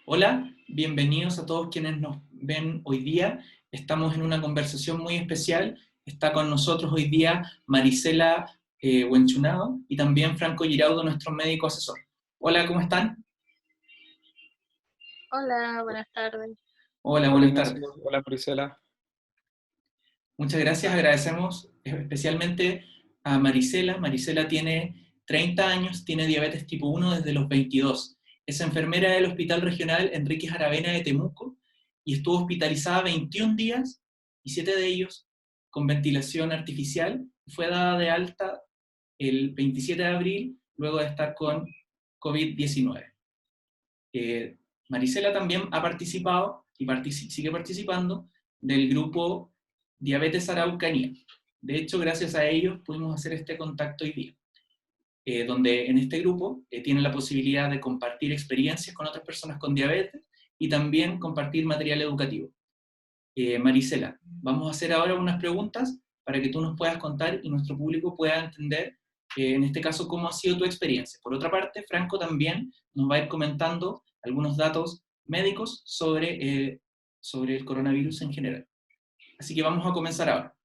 Hola, bienvenidos a todos quienes nos ven hoy día. Estamos en una conversación muy especial. Está con nosotros hoy día Marisela Huenchunao y también Franco Giraudo, nuestro médico asesor. Hola, ¿cómo están? Hola, buenas tardes. Hola, Hola buenas tardes. Ignacio, hola Marisela. Muchas gracias, agradecemos especialmente a Marisela. Marisela tiene 30 años, tiene diabetes tipo 1 desde los 22. Es enfermera del Hospital Regional Enríquez Aravena de Temuco y estuvo hospitalizada 21 días y 7 de ellos con ventilación artificial. Fue dada de alta el 27 de abril luego de estar con COVID-19. Eh, Marisela también ha participado y sigue participando del grupo Diabetes Araucanía. De hecho, gracias a ellos pudimos hacer este contacto hoy día, donde en este grupo tienen la posibilidad de compartir experiencias con otras personas con diabetes y también compartir material educativo. Marisela, vamos a hacer ahora unas preguntas para que tú nos puedas contar y nuestro público pueda entender, en este caso, cómo ha sido tu experiencia. Por otra parte, Franco también nos va a ir comentando algunos datos médicos sobre el coronavirus en general. Así que vamos a comenzar ahora.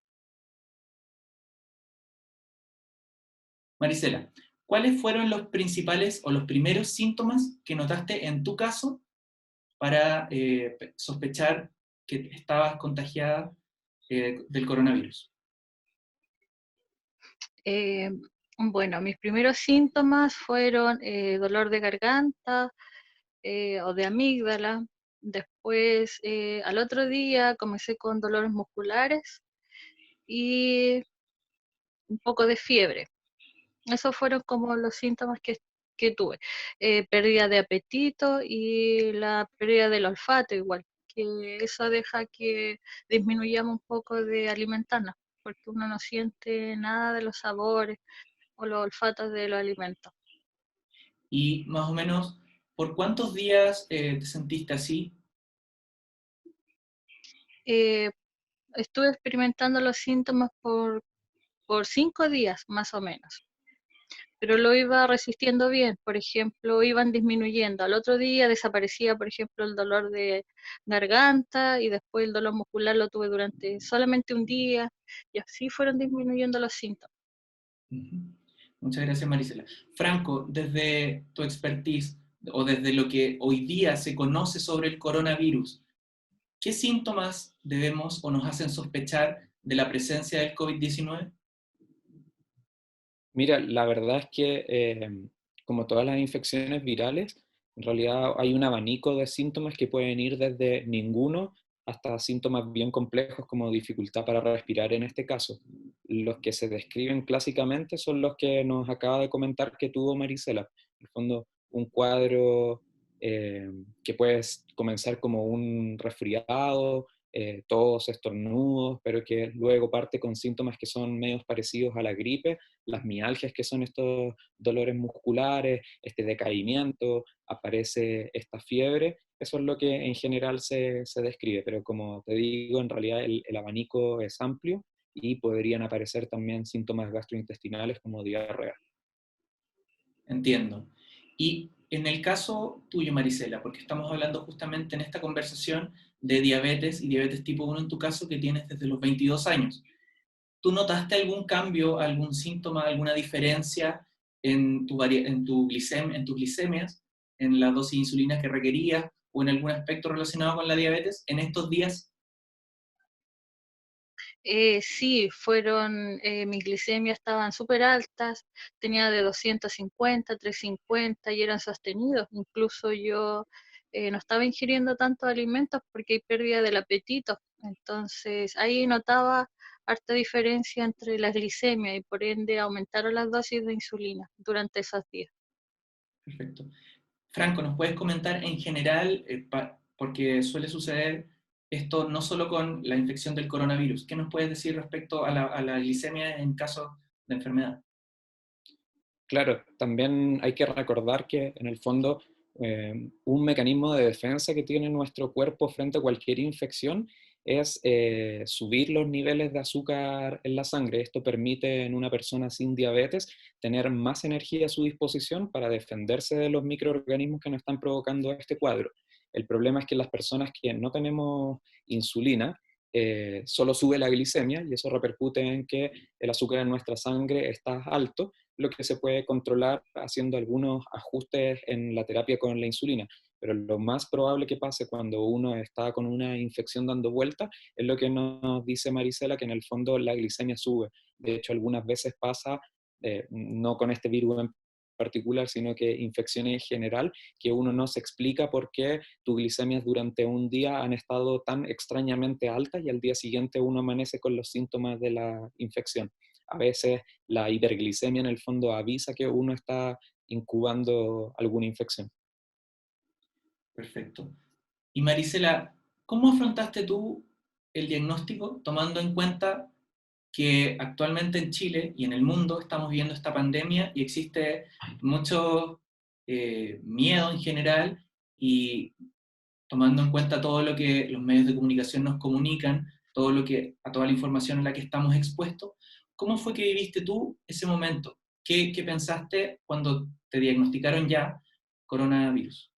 Marisela, ¿cuáles fueron los principales o los primeros síntomas que notaste en tu caso para sospechar que estabas contagiada del coronavirus? Eh, bueno, mis primeros síntomas fueron dolor de garganta o de amígdala. Después, al otro día, comencé con dolores musculares y un poco de fiebre. Esos fueron como los síntomas que tuve. Pérdida de apetito y la pérdida del olfato igual, que eso deja que disminuyamos un poco de alimentarnos, porque uno no siente nada de los sabores o los olfatos de los alimentos. Y más o menos, ¿por cuántos días te sentiste así? Eh, Estuve experimentando los síntomas por 5 días más o menos, pero lo iba resistiendo bien. Por ejemplo, iban disminuyendo. Al otro día desaparecía, por ejemplo, el dolor de garganta y después el dolor muscular lo tuve durante solamente un día y así fueron disminuyendo los síntomas. Ujú. Muchas gracias, Marisela. Franco, desde tu expertise o desde lo que hoy día se conoce sobre el coronavirus, ¿qué síntomas debemos o nos hacen sospechar de la presencia del COVID-19? Mira, la verdad es que como todas las infecciones virales, en realidad hay un abanico de síntomas que pueden ir desde ninguno hasta síntomas bien complejos como dificultad para respirar en este caso. Los que se describen clásicamente son los que nos acaba de comentar que tuvo Marisela. En el fondo, un cuadro eh, que puede comenzar como un resfriado, tos, estornudos, pero que luego parte con síntomas que son medios parecidos a la gripe, las mialgias, que son estos dolores musculares, este decaimiento, aparece esta fiebre. Eso es lo que en general se describe, pero como te digo, en realidad el abanico es amplio y podrían aparecer también síntomas gastrointestinales como diarrea. Entiendo. Y en el caso tuyo, Marisela, porque estamos hablando justamente en esta conversación de diabetes y diabetes tipo 1 en tu caso que tienes desde los 22 años. ¿Tú notaste algún cambio, algún síntoma, alguna diferencia en, en tus glicemias, en la dosis de insulina que requerías o en algún aspecto relacionado con la diabetes en estos días? Sí, mis glicemias estaban súper altas, tenía de 250, 350 y eran sostenidos. Incluso yo no estaba ingiriendo tantos alimentos porque hay pérdida del apetito. Entonces ahí notaba harta diferencia entre la glicemia y por ende aumentaron las dosis de insulina durante esos días. Perfecto. Franco, ¿nos puedes comentar en general, porque suele suceder esto no solo con la infección del coronavirus, ¿qué nos puedes decir respecto a la glicemia en caso de enfermedad? Claro, también hay que recordar que en el fondo un mecanismo de defensa que tiene nuestro cuerpo frente a cualquier infección es subir los niveles de azúcar en la sangre. Esto permite en una persona sin diabetes tener más energía a su disposición para defenderse de los microorganismos que nos están provocando este cuadro. El problema es que las personas que no tenemos insulina, solo sube la glicemia y eso repercute en que el azúcar en nuestra sangre está alto, lo que se puede controlar haciendo algunos ajustes en la terapia con la insulina. Pero lo más probable que pase cuando uno está con una infección dando vuelta es lo que nos dice Marisela, que en el fondo la glicemia sube. De hecho, algunas veces pasa, no con este virus en particular, sino que infecciones en general, que uno no se explica por qué tus glicemias durante un día han estado tan extrañamente altas y al día siguiente uno amanece con los síntomas de la infección. A veces la hiperglicemia en el fondo avisa que uno está incubando alguna infección. Perfecto. Y Marisela, ¿cómo afrontaste tú el diagnóstico tomando en cuenta que actualmente en Chile y en el mundo estamos viendo esta pandemia y existe mucho miedo en general y tomando en cuenta todo lo que los medios de comunicación nos comunican, toda la información a la que estamos expuestos, ¿cómo fue que viviste tú ese momento? ¿Qué pensaste cuando te diagnosticaron ya coronavirus?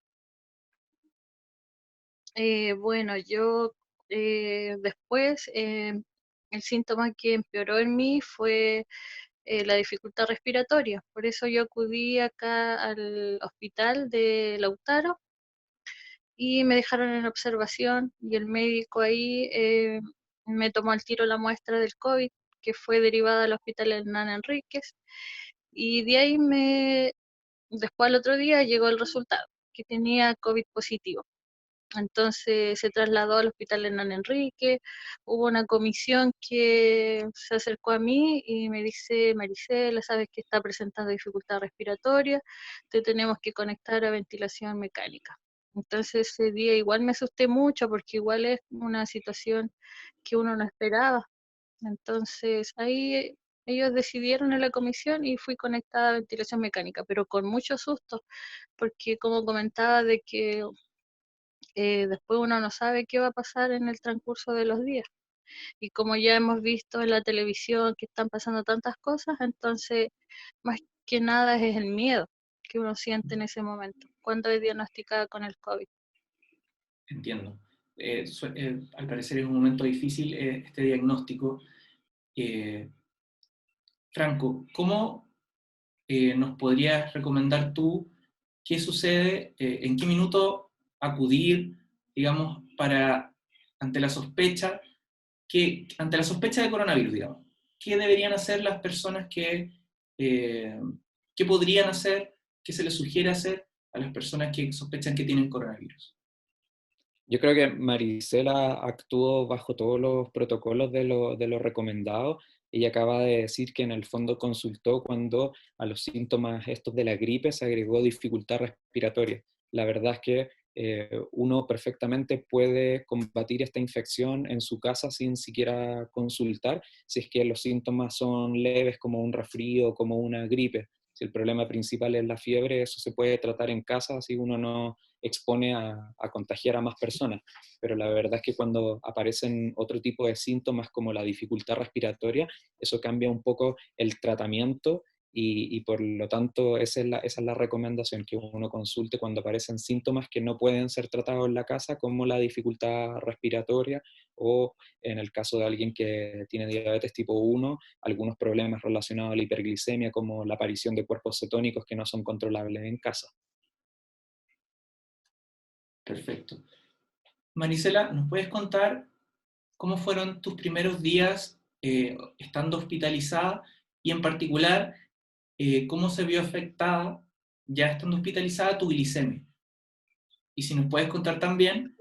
Bueno, yo después el síntoma que empeoró en mí fue la dificultad respiratoria. Por eso yo acudí acá al hospital de Lautaro y me dejaron en observación y el médico ahí me tomó al tiro la muestra del COVID, que fue derivada al hospital Hernán Enríquez. Y de ahí después al otro día llegó el resultado, que tenía COVID positivo. Entonces se trasladó al hospital Hernán Enrique, hubo una comisión que se acercó a mí y me dice, Marisela, sabes que está presentando dificultad respiratoria, te tenemos que conectar a ventilación mecánica. Entonces ese día igual me asusté mucho porque igual es una situación que uno no esperaba. Entonces ahí ellos decidieron en la comisión y fui conectada a ventilación mecánica, pero con mucho susto, porque como comentaba de que después uno no sabe qué va a pasar en el transcurso de los días. Y como ya hemos visto en la televisión que están pasando tantas cosas, entonces más que nada es el miedo que uno siente en ese momento, cuando es diagnosticada con el COVID. Entiendo. Al parecer es un momento difícil este diagnóstico. Eh, Franco, ¿cómo nos podrías recomendar tú qué sucede, en qué minuto acudir, digamos, ante la sospecha, ante la sospecha de coronavirus, digamos? ¿Qué deberían hacer las personas eh, qué podrían hacer, qué se les sugiere hacer a las personas que sospechan que tienen coronavirus? Yo creo que Marisela actuó bajo todos los protocolos de lo recomendado. Ella acaba de decir que en el fondo consultó cuando a los síntomas estos de la gripe se agregó dificultad respiratoria. La verdad es que uno perfectamente puede combatir esta infección en su casa sin siquiera consultar, si es que los síntomas son leves como un resfrío, como una gripe. Si el problema principal es la fiebre, eso se puede tratar en casa si uno no expone a contagiar a más personas. Pero la verdad es que cuando aparecen otro tipo de síntomas como la dificultad respiratoria, eso cambia un poco el tratamiento y por lo tanto esa es la recomendación, que uno consulte cuando aparecen síntomas que no pueden ser tratados en la casa, como la dificultad respiratoria o en el caso de alguien que tiene diabetes tipo 1, algunos problemas relacionados a la hiperglicemia, como la aparición de cuerpos cetónicos que no son controlables en casa. Perfecto. Marisela, ¿nos puedes contar cómo fueron tus primeros días estando hospitalizada y en particular cómo se vio afectada ya estando hospitalizada tu glicemia? Y si nos puedes contar también,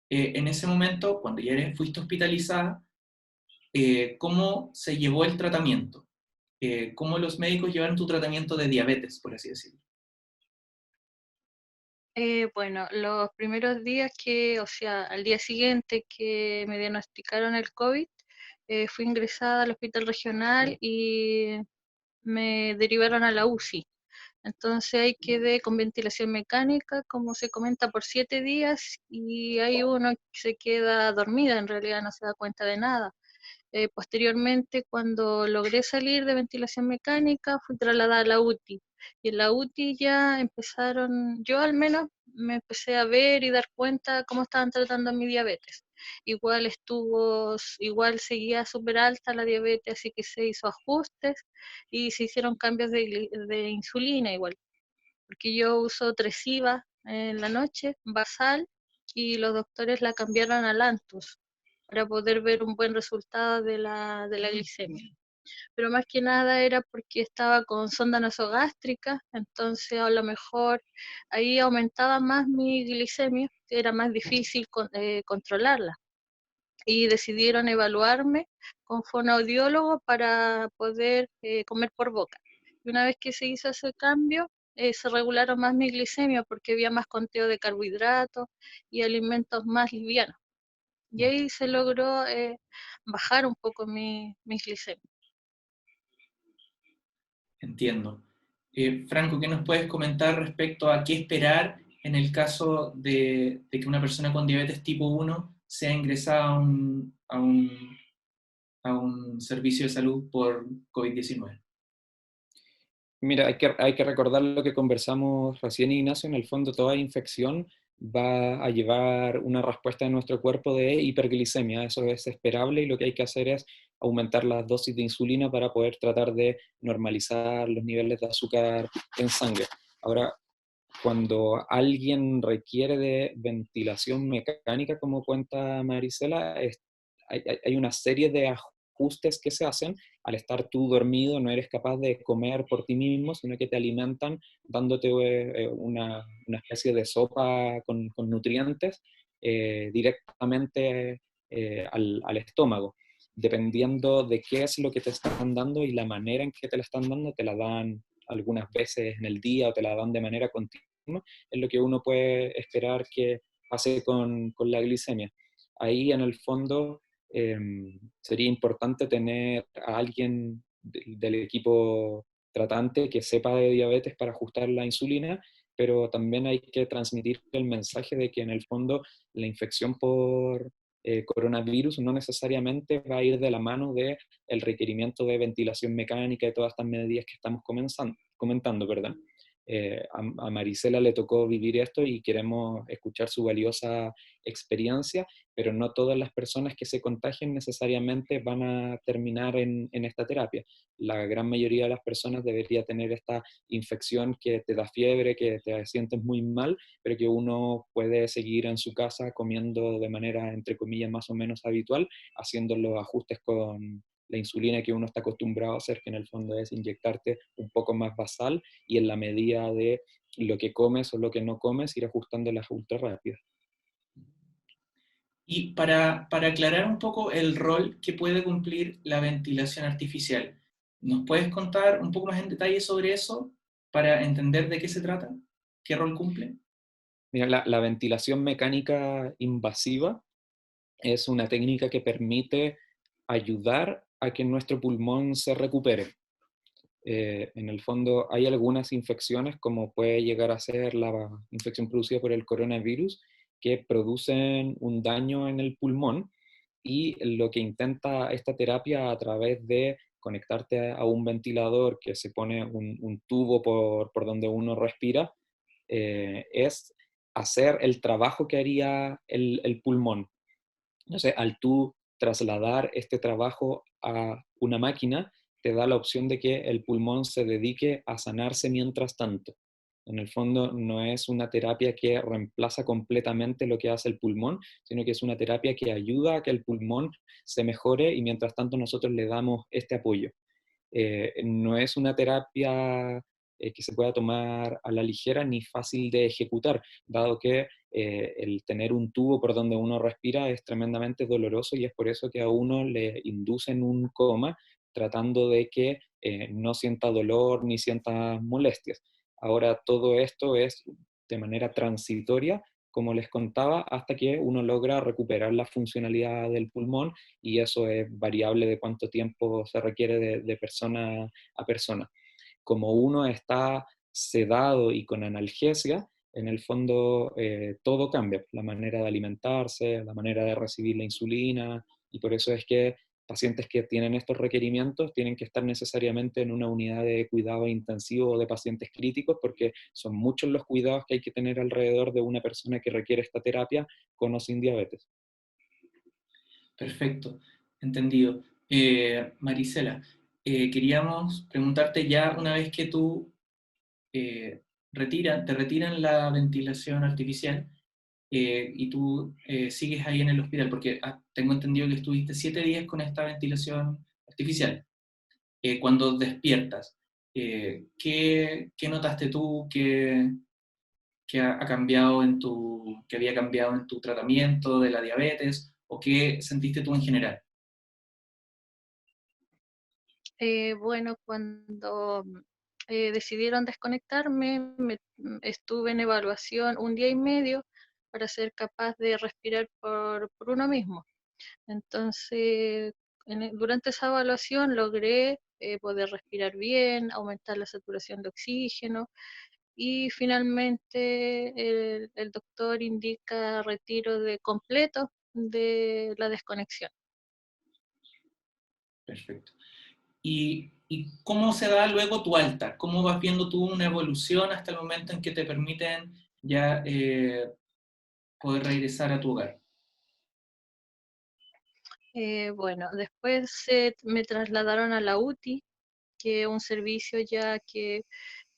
en ese momento, cuando ya fuiste hospitalizada, cómo se llevó el tratamiento, cómo los médicos llevaron tu tratamiento de diabetes, por así decirlo. Bueno, los primeros días o sea, al día siguiente que me diagnosticaron el COVID, fui ingresada al hospital regional y me derivaron a la UCI. Entonces ahí quedé con ventilación mecánica, como se comenta, por 7 días y hay uno que se queda dormida, en realidad no se da cuenta de nada. Posteriormente, cuando logré salir de ventilación mecánica, fui trasladada a la UTI. Y en la UTI ya empezaron, yo al menos me empecé a ver y dar cuenta cómo estaban tratando mi diabetes. Igual seguía súper alta la diabetes, así que se hizo ajustes y se hicieron cambios de insulina igual, porque yo uso Tresiva en la noche, basal, y los doctores la cambiaron a Lantus para poder ver un buen resultado de la glicemia. Pero más que nada era porque estaba con sonda nasogástrica, entonces a lo mejor ahí aumentaba más mi glicemia, era más difícil controlarla. Y decidieron evaluarme con fonoaudiólogo para poder comer por boca. Y una vez que se hizo ese cambio, se regularon más mi glicemia porque había más conteo de carbohidratos y alimentos más livianos. Y ahí se logró bajar un poco mi glicemia. Entiendo. Franco, ¿qué nos puedes comentar respecto a qué esperar en el caso de que una persona con diabetes tipo 1 sea ingresada a un servicio de salud por COVID-19? Mira, hay que recordar lo que conversamos recién, Ignacio. En el fondo, toda infección va a llevar una respuesta de nuestro cuerpo de hiperglicemia. Eso es esperable y lo que hay que hacer es aumentar las dosis de insulina para poder tratar de normalizar los niveles de azúcar en sangre. Ahora, cuando alguien requiere de ventilación mecánica, como cuenta Marisela, hay una serie de ajustes que se hacen. Al estar tú dormido no eres capaz de comer por ti mismo, sino que te alimentan dándote una especie de sopa con nutrientes directamente al estómago. Dependiendo de qué es lo que te están dando y la manera en que te la están dando, te la dan algunas veces en el día o te la dan de manera continua, es lo que uno puede esperar que pase con la glicemia. Ahí en el fondo sería importante tener a alguien del equipo tratante que sepa de diabetes para ajustar la insulina, pero también hay que transmitir el mensaje de que en el fondo la infección por coronavirus no necesariamente va a ir de la mano del requerimiento de ventilación mecánica y todas estas medidas que estamos comentando, ¿verdad? A Marisela le tocó vivir esto y queremos escuchar su valiosa experiencia, pero no todas las personas que se contagien necesariamente van a terminar en esta terapia. La gran mayoría de las personas debería tener esta infección que te da fiebre, que te sientes muy mal, pero que uno puede seguir en su casa comiendo de manera, entre comillas, más o menos habitual, haciendo los ajustes con la insulina que uno está acostumbrado a hacer, que en el fondo es inyectarte un poco más basal y en la medida de lo que comes o lo que no comes, ir ajustando las ultra rápidas. Y para aclarar un poco el rol que puede cumplir la ventilación artificial, ¿nos puedes contar un poco más en detalle sobre eso para entender de qué se trata? ¿Qué rol cumple? Mira, la ventilación mecánica invasiva es una técnica que permite ayudar a que nuestro pulmón se recupere. En el fondo hay algunas infecciones, como puede llegar a ser la infección producida por el coronavirus, que producen un daño en el pulmón y lo que intenta esta terapia a través de conectarte a un ventilador que se pone un tubo por donde uno respira, es hacer el trabajo que haría el pulmón. Entonces, al tú trasladar este trabajo a una máquina, te da la opción de que el pulmón se dedique a sanarse mientras tanto. En el fondo, no es una terapia que reemplaza completamente lo que hace el pulmón, sino que es una terapia que ayuda a que el pulmón se mejore y mientras tanto nosotros le damos este apoyo. No es una terapia que se pueda tomar a la ligera ni fácil de ejecutar, dado que el tener un tubo por donde uno respira es tremendamente doloroso y es por eso que a uno le inducen un coma tratando de que no sienta dolor ni sienta molestias. Ahora todo esto es de manera transitoria, como les contaba, hasta que uno logra recuperar la funcionalidad del pulmón y eso es variable de cuánto tiempo se requiere de persona a persona. Como uno está sedado y con analgesia, en el fondo todo cambia, la manera de alimentarse, la manera de recibir la insulina, y por eso es que pacientes que tienen estos requerimientos tienen que estar necesariamente en una unidad de cuidado intensivo o de pacientes críticos, porque son muchos los cuidados que hay que tener alrededor de una persona que requiere esta terapia con o sin diabetes. Perfecto, entendido. Marisela, queríamos preguntarte ya una vez que tú te retiran la ventilación artificial y tú sigues ahí en el hospital, porque tengo entendido que estuviste 7 días con esta ventilación artificial. Cuando despiertas, ¿qué notaste tú que ha cambiado que había cambiado en tu tratamiento de la diabetes, o qué sentiste tú en general? Bueno, cuando decidieron desconectarme, estuve en evaluación un día y medio para ser capaz de respirar por uno mismo. Entonces, durante esa evaluación logré poder respirar bien, aumentar la saturación de oxígeno y finalmente el doctor indica retiro de completo de la desconexión. Perfecto. ¿Y cómo se da luego tu alta? ¿Cómo vas viendo tú una evolución hasta el momento en que te permiten ya poder regresar a tu hogar? Bueno, después me trasladaron a la UTI, que es un servicio ya que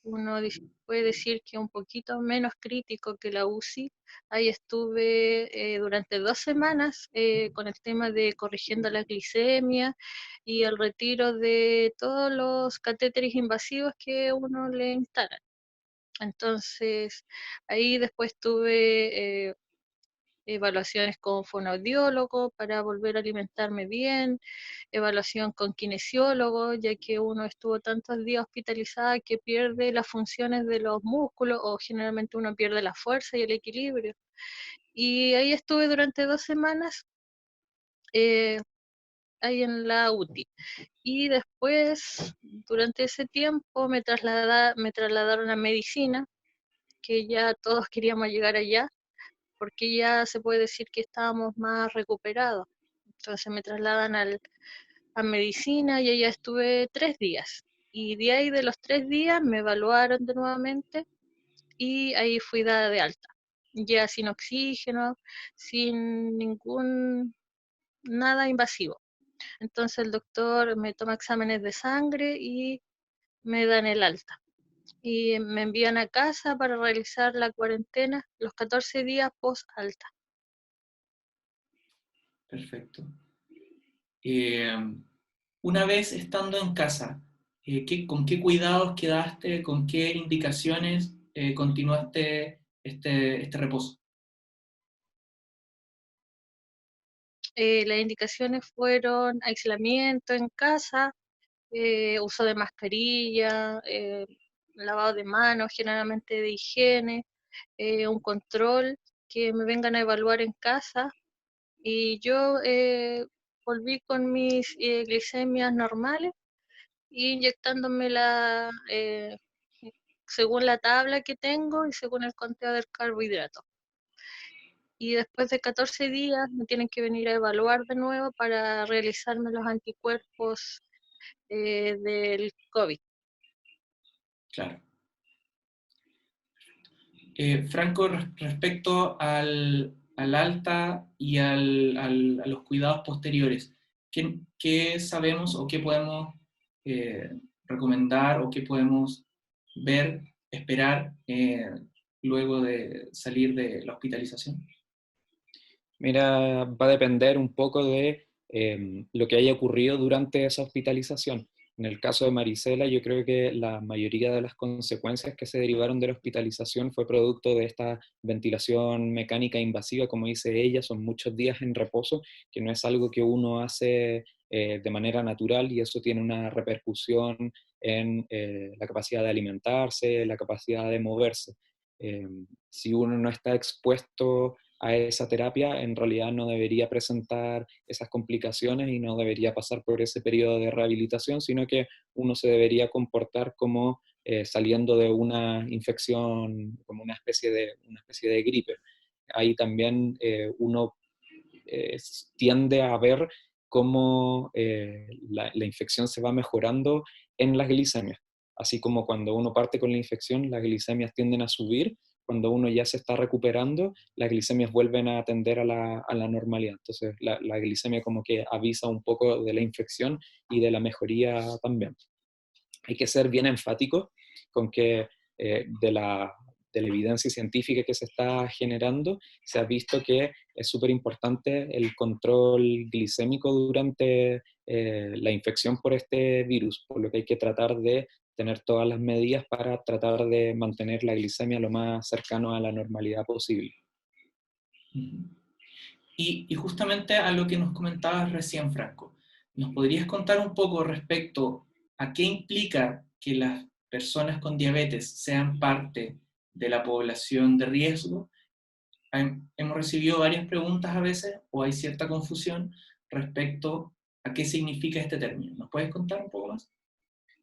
uno puede decir que un poquito menos crítico que la UCI. Ahí estuve durante 2 semanas con el tema de corrigiendo la glicemia y el retiro de todos los catéteres invasivos que uno le instala. Entonces, ahí después tuve evaluaciones con fonoaudiólogo para volver a alimentarme bien, evaluación con kinesiólogo, ya que uno estuvo tantos días hospitalizada que pierde las funciones de los músculos o generalmente uno pierde la fuerza y el equilibrio. Y ahí estuve durante 2 semanas eh, ahí en la UTI. Y después, durante ese tiempo, me trasladaron a medicina, que ya todos queríamos llegar allá, porque ya se puede decir que estábamos más recuperados. Entonces me trasladan a medicina y allá estuve 3 días. Y de ahí de los 3 días me evaluaron de nuevamente y ahí fui dada de alta. Ya sin oxígeno, sin nada invasivo. Entonces el doctor me toma exámenes de sangre y me dan el alta. Y me envían a casa para realizar la cuarentena los 14 días post alta. Perfecto. Eh, una vez estando en casa, ¿con qué cuidados quedaste? ¿Con qué indicaciones continuaste este reposo? Las indicaciones fueron aislamiento en casa, uso de mascarilla, lavado de manos, generalmente de higiene, un control, que me vengan a evaluar en casa. Y yo volví con mis glicemias normales y inyectándome según la tabla que tengo y según el conteo del carbohidrato. Y después de 14 días me tienen que venir a evaluar de nuevo para realizarme los anticuerpos del COVID. Claro. Franco, respecto al alta y a los cuidados posteriores, ¿qué sabemos o qué podemos recomendar o qué podemos ver, esperar luego de salir de la hospitalización? Mira, va a depender un poco de lo que haya ocurrido durante esa hospitalización. En el caso de Marisela, yo creo que la mayoría de las consecuencias que se derivaron de la hospitalización fue producto de esta ventilación mecánica invasiva, como dice ella, son muchos días en reposo, que no es algo que uno hace de manera natural y eso tiene una repercusión en la capacidad de alimentarse, la capacidad de moverse. Si uno no está expuesto a esa terapia, en realidad no debería presentar esas complicaciones y no debería pasar por ese periodo de rehabilitación, sino que uno se debería comportar como saliendo de una infección, como una especie de gripe. Ahí también uno tiende a ver cómo la infección se va mejorando en las glicemias. Así como cuando uno parte con la infección, las glicemias tienden a subir, cuando uno ya se está recuperando, las glicemias vuelven a tender a la normalidad. Entonces, la glicemia como que avisa un poco de la infección y de la mejoría también. Hay que ser bien enfático con que de la evidencia científica que se está generando, se ha visto que es súper importante el control glicémico durante la infección por este virus, por lo que hay que tratar de tener todas las medidas para tratar de mantener la glicemia lo más cercano a la normalidad posible. Ujú. Y justamente a lo que nos comentabas recién, Franco, ¿nos podrías contar un poco respecto a qué implica que las personas con diabetes sean parte de la población de riesgo? Hemos recibido varias preguntas a veces, o hay cierta confusión respecto a qué significa este término. ¿Nos puedes contar un poco más?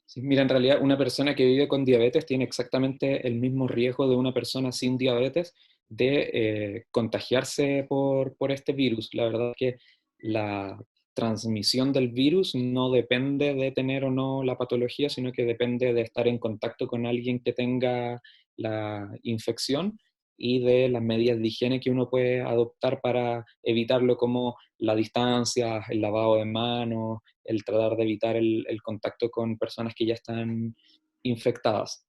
Sí, mira, en realidad una persona que vive con diabetes tiene exactamente el mismo riesgo de una persona sin diabetes de contagiarse por este virus. La verdad es que la transmisión del virus no depende de tener o no la patología, sino que depende de estar en contacto con alguien que tenga la infección y de las medidas de higiene que uno puede adoptar para evitarlo, como la distancia, el lavado de manos, el tratar de evitar el contacto con personas que ya están infectadas.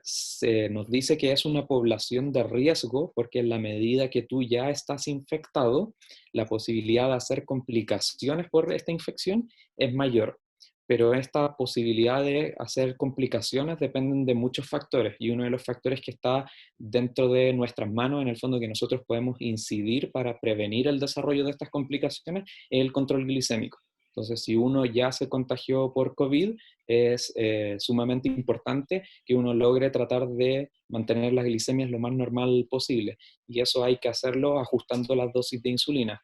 Se nos dice que es una población de riesgo porque en la medida que tú ya estás infectado, la posibilidad de hacer complicaciones por esta infección es mayor. Pero esta posibilidad de hacer complicaciones dependen de muchos factores, y uno de los factores que está dentro de nuestras manos, en el fondo, que nosotros podemos incidir para prevenir el desarrollo de estas complicaciones, es el control glicémico. Entonces, si uno ya se contagió por COVID, es sumamente importante que uno logre tratar de mantener las glicemias lo más normal posible. Y eso hay que hacerlo ajustando las dosis de insulina.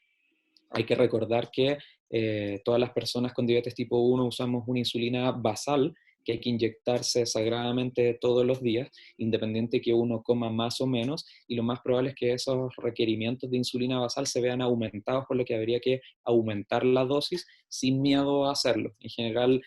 Hay que recordar que todas las personas con diabetes tipo 1 usamos una insulina basal que hay que inyectarse sagradamente todos los días, independiente que uno coma más o menos, y lo más probable es que esos requerimientos de insulina basal se vean aumentados, por lo que habría que aumentar la dosis sin miedo a hacerlo. En general,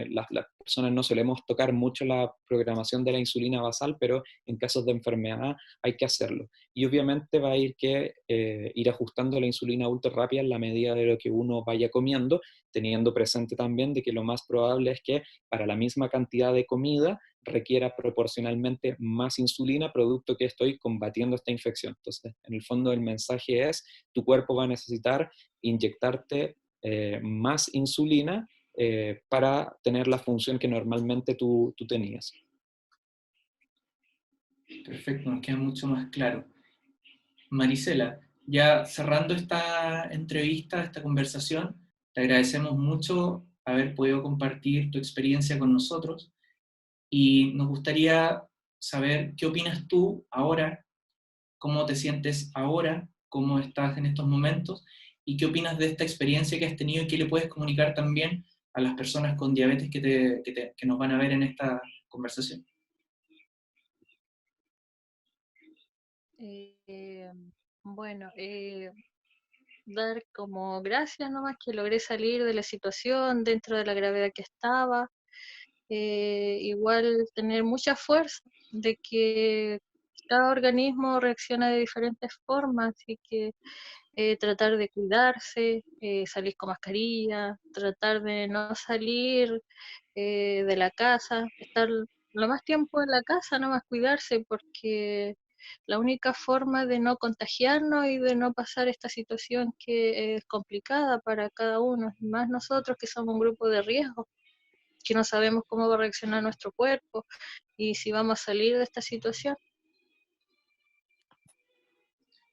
las personas no solemos tocar mucho la programación de la insulina basal, pero en casos de enfermedad hay que hacerlo. Y obviamente va a ir ajustando la insulina ultra rápida en la medida de lo que uno vaya comiendo, teniendo presente también de que lo más probable es que para la misma cantidad de comida requiera proporcionalmente más insulina, producto que estoy combatiendo esta infección. Entonces, en el fondo el mensaje es, tu cuerpo va a necesitar inyectarte más insulina para tener la función que normalmente tú tenías. Perfecto, nos queda mucho más claro. Marisela, ya cerrando esta entrevista, esta conversación, te agradecemos mucho haber podido compartir tu experiencia con nosotros y nos gustaría saber qué opinas tú ahora, cómo te sientes ahora, cómo estás en estos momentos y qué opinas de esta experiencia que has tenido y qué le puedes comunicar también a las personas con diabetes que nos van a ver en esta conversación. Eh, bueno, dar como gracias nomás que logré salir de la situación dentro de la gravedad que estaba. Igual tener mucha fuerza de que cada organismo reacciona de diferentes formas y que tratar de cuidarse, salir con mascarilla, tratar de no salir de la casa, estar lo más tiempo en la casa, no más cuidarse, porque la única forma de no contagiarnos y de no pasar esta situación que es complicada para cada uno, y más nosotros que somos un grupo de riesgo, que no sabemos cómo va a reaccionar nuestro cuerpo y si vamos a salir de esta situación.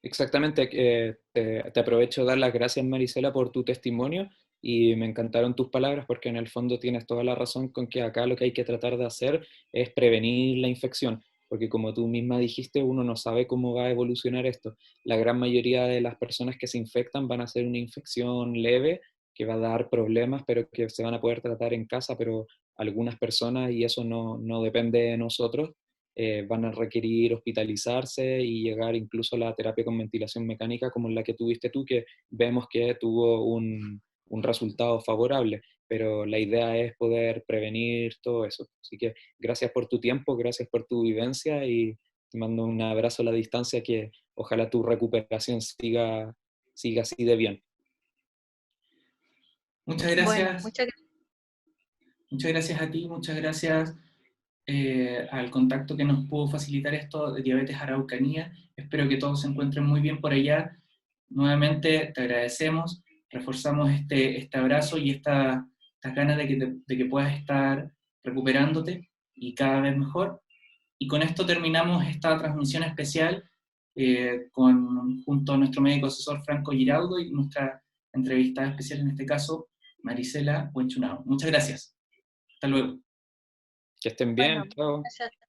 Exactamente, te aprovecho de dar las gracias, Marisela, por tu testimonio, y me encantaron tus palabras porque en el fondo tienes toda la razón con que acá lo que hay que tratar de hacer es prevenir la infección, porque como tú misma dijiste, uno no sabe cómo va a evolucionar esto. La gran mayoría de las personas que se infectan van a ser una infección leve que va a dar problemas, pero que se van a poder tratar en casa, pero algunas personas, y eso no depende de nosotros, van a requerir hospitalizarse y llegar incluso a la terapia con ventilación mecánica como la que tuviste tú, que vemos que tuvo un resultado favorable, pero la idea es poder prevenir todo eso. Así que gracias por tu tiempo, gracias por tu vivencia y te mando un abrazo a la distancia, que ojalá tu recuperación siga así de bien. Muchas Bueno, gracias, muchas gracias. muchas gracias a ti, muchas gracias al contacto que nos pudo facilitar esto de Diabetes Araucanía. Espero que todos se encuentren muy bien por allá. Nuevamente te agradecemos, reforzamos este abrazo y estas ganas de que puedas estar recuperándote y cada vez mejor. Y con esto terminamos esta transmisión especial junto a nuestro médico asesor Franco Giraudo y nuestra entrevistada especial en este caso, Marisela Buenchunao. Muchas gracias. Hasta luego. Que estén Bueno, bien, chao. gracias.